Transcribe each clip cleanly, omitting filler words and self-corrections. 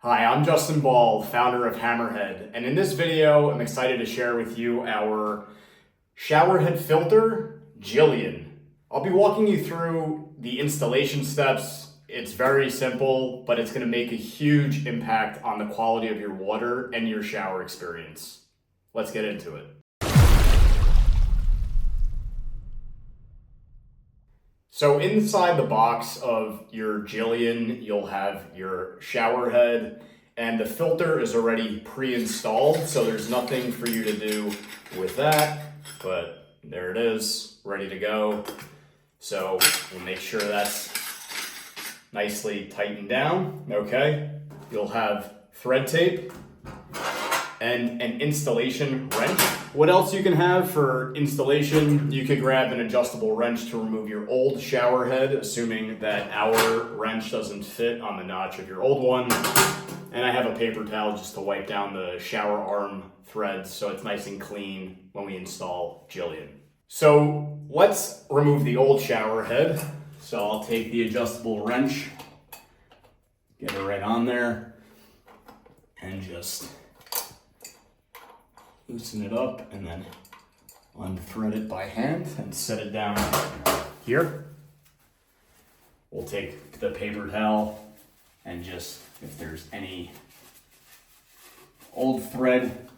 Hi, I'm Justin Ball, founder of HammerHead, and in this video, I'm excited to share with you our shower head filter, Gillian. I'll be walking you through the installation steps. It's very simple, but it's going to make a huge impact on the quality of your water and your shower experience. Let's get into it. So inside the box of your Gillian, you'll have your shower head, and the filter is already pre-installed, so there's nothing for you to do with that, but there it is, ready to go. So we'll make sure that's nicely tightened down, okay? You'll have thread tape and an installation wrench. What else you can have for installation? You could grab an adjustable wrench to remove your old shower head, assuming that our wrench doesn't fit on the notch of your old one. And I have a paper towel just to wipe down the shower arm threads so it's nice and clean when we install Gillian. So let's remove the old shower head. So I'll take the adjustable wrench, get it right on there, and just loosen it up and then unthread it by hand and set it down here. We'll take the paper towel and just, if there's any old thread,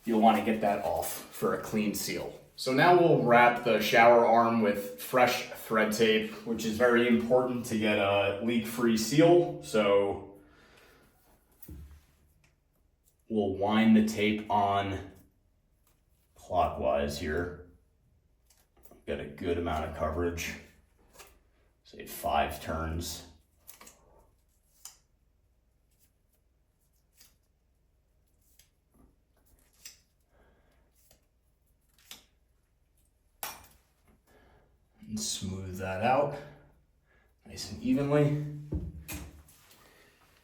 you'll want to get that off for a clean seal. So now we'll wrap the shower arm with fresh thread tape, which is very important to get a leak-free seal. So we'll wind the tape on clockwise here. Get a good amount of coverage, say 5 turns. And smooth that out nice and evenly.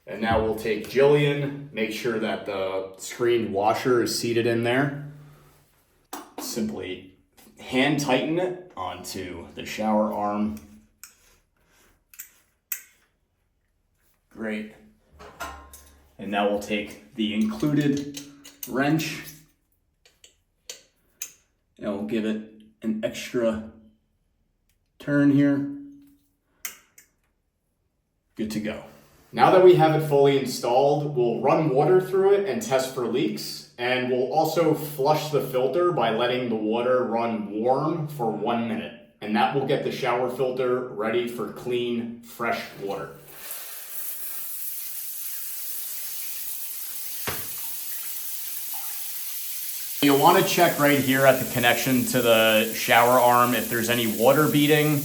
And now we'll take Gillian, make sure that the screened washer is seated in there. Simply hand tighten it onto the shower arm. Great. And now we'll take the included wrench and we'll give it an extra turn here. Good to go. Now that we have it fully installed, we'll run water through it and test for leaks. And we'll also flush the filter by letting the water run warm for 1 minute. And that will get the shower filter ready for clean, fresh water. You'll want to check right here at the connection to the shower arm if there's any water beading.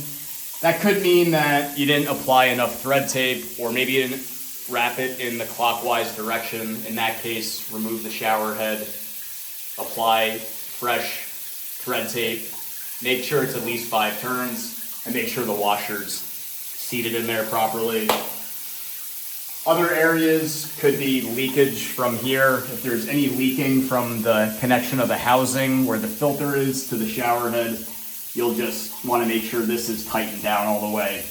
That could mean that you didn't apply enough thread tape, or maybe you didn't wrap it in the clockwise direction. In that case, remove the shower head, apply fresh thread tape, make sure it's at least 5 turns, and make sure the washer's seated in there properly. Other areas could be leakage from here. If there's any leaking from the connection of the housing where the filter is to the shower head, you'll just want to make sure this is tightened down all the way.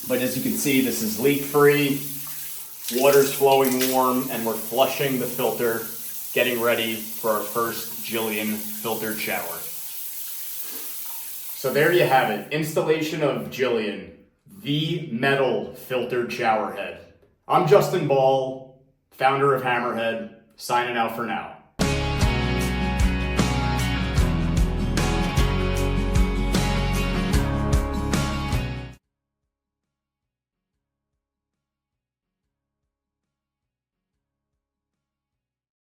But as you can see, this is leak-free, water's flowing warm, and we're flushing the filter, getting ready for our first Gillian filtered shower. So there you have it, installation of Gillian, the metal filtered shower head. I'm Justin Ball, founder of HammerHead, signing out for now.